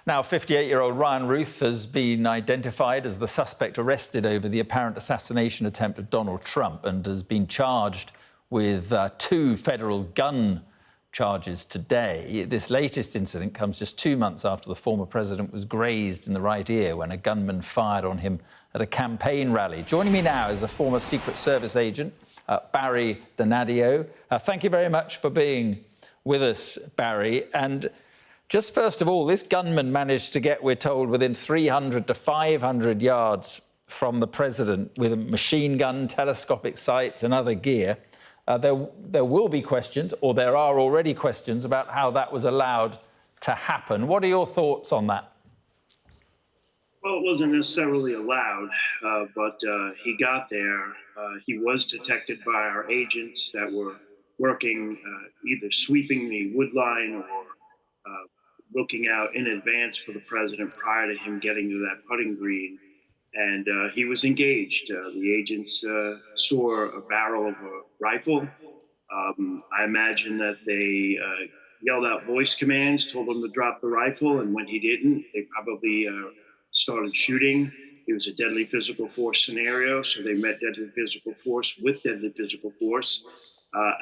Now, 58-year-old Ryan Ruth has been identified as the suspect arrested over the apparent assassination attempt of Donald Trump and has been charged with 2 federal gun charges today. This latest incident comes just 2 months after the former president was grazed in the right ear when a gunman fired on him at a campaign rally. Joining me now is a former Secret Service agent, Barry Donadio. Thank you very much for being with us, Barry. And just first of all, this gunman managed to get, we're told, within 300 to 500 yards from the president with a machine gun, telescopic sights and other gear. There will be questions, or there are already questions, about how that was allowed to happen. What are your thoughts on that? Well, it wasn't necessarily allowed, but he got there. He was detected by our agents that were working, either sweeping the wood line or looking out in advance for the president prior to him getting to that putting green. And he was engaged. The agents saw a barrel of a rifle. I imagine that they yelled out voice commands, told him to drop the rifle, and when he didn't, they probably started shooting. It was a deadly physical force scenario, so they met deadly physical force with deadly physical force.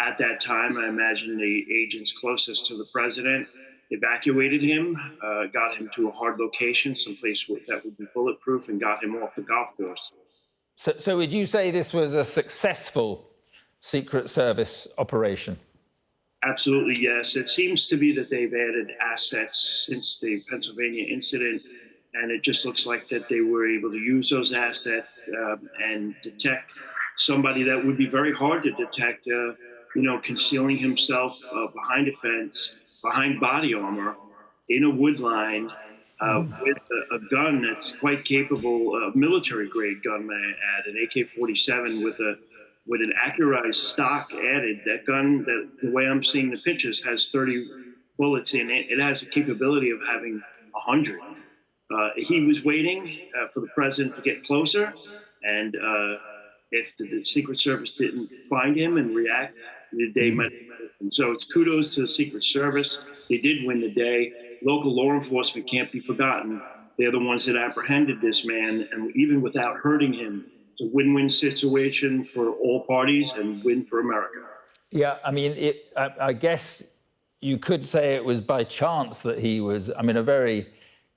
At that time, I imagine the agents closest to the president evacuated him, got him to a hard location, someplace that would be bulletproof, and got him off the golf course. So would you say this was a successful Secret Service operation? Absolutely, yes. It seems to be that they've added assets since the Pennsylvania incident, and it just looks like that they were able to use those assets and detect somebody that would be very hard to detect, concealing himself behind a fence, behind body armor, in a wood line, with a gun that's quite capable, a military-grade gun, may I add, an AK-47 with an accurized stock added. That gun, the way I'm seeing the pictures, has 30 bullets in it. It has the capability of having 100. He was waiting for the president to get closer, and if the Secret Service didn't find him and react, they might. So it's kudos to the Secret Service. They did win the day. Local law enforcement can't be forgotten. They're the ones that apprehended this man, and even without hurting him, it's a win-win situation for all parties and win for America. Yeah, I mean, I guess you could say it was by chance that he was, a very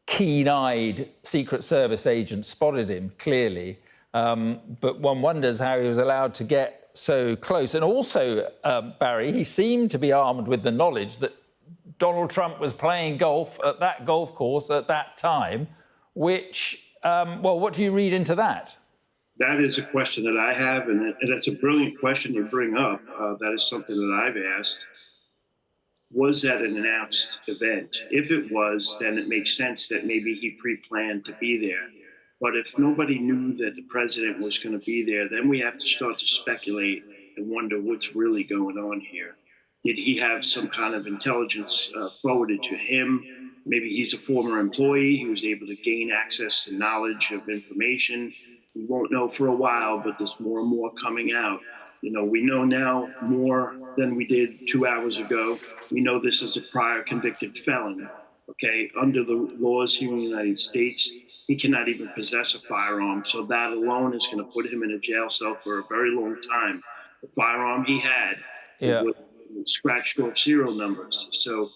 keen-eyed Secret Service agent spotted him, clearly. But one wonders how he was allowed to get so close. And also, Barry, he seemed to be armed with the knowledge that Donald Trump was playing golf at that golf course at that time, which, what do you read into that? That is a question that I have, and that's a brilliant question you bring up. That is something that I've asked. Was that an announced event? If it was, then it makes sense that maybe he pre-planned to be there. But if nobody knew that the president was going to be there, then we have to start to speculate and wonder what's really going on here. Did he have some kind of intelligence forwarded to him? Maybe he's a former employee. He was able to gain access to knowledge of information. We won't know for a while, but there's more and more coming out. We know now more than we did 2 hours ago. We know this is a prior convicted felon. Okay, under the laws here in the United States, he cannot even possess a firearm. So that alone is going to put him in a jail cell for a very long time. The firearm he had was scratched off serial numbers. So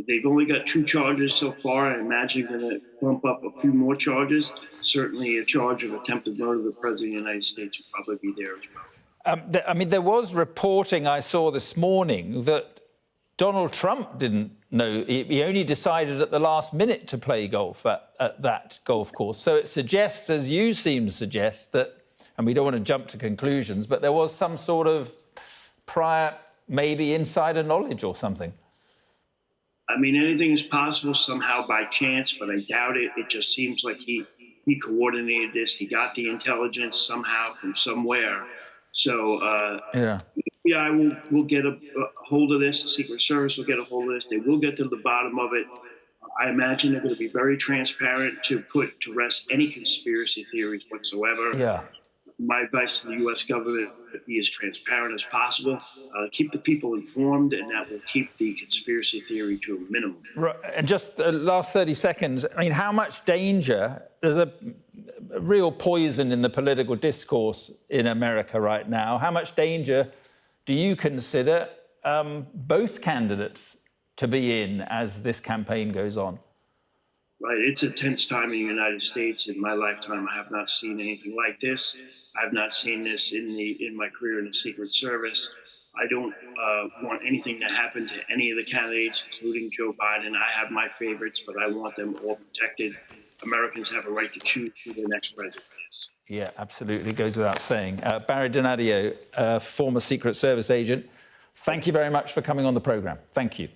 they've only got 2 charges so far. I imagine they're going to bump up a few more charges. Certainly a charge of attempted murder of the President of the United States would probably be there as well. There was reporting I saw this morning that Donald Trump didn't know. He only decided at the last minute to play golf at that golf course. So it suggests, as you seem to suggest, that, and we don't want to jump to conclusions, but there was some sort of prior, maybe insider knowledge or something. Anything is possible somehow by chance, but I doubt it. It just seems like he coordinated this. He got the intelligence somehow from somewhere. So, we'll get a hold of this. The Secret Service will get a hold of this. They will get to the bottom of it. I imagine they're going to be very transparent to put to rest any conspiracy theories whatsoever. Yeah. my advice to the U.S. government: be as transparent as possible, keep the people informed, and that will keep the conspiracy theory to a minimum. Right. And just the last 30 seconds, I mean, how much danger, there's a real poison in the political discourse in America right now. How much danger do you consider both candidates to be in as this campaign goes on? Right, it's a tense time in the United States. In my lifetime, I have not seen anything like this. I've not seen this in my career in the Secret Service. I don't want anything to happen to any of the candidates, including Joe Biden. I have my favorites, but I want them all protected. Americans have a right to choose who their next president is. Yeah, absolutely. Goes without saying. Barry Donadio, former Secret Service agent, thank you very much for coming on the programme. Thank you.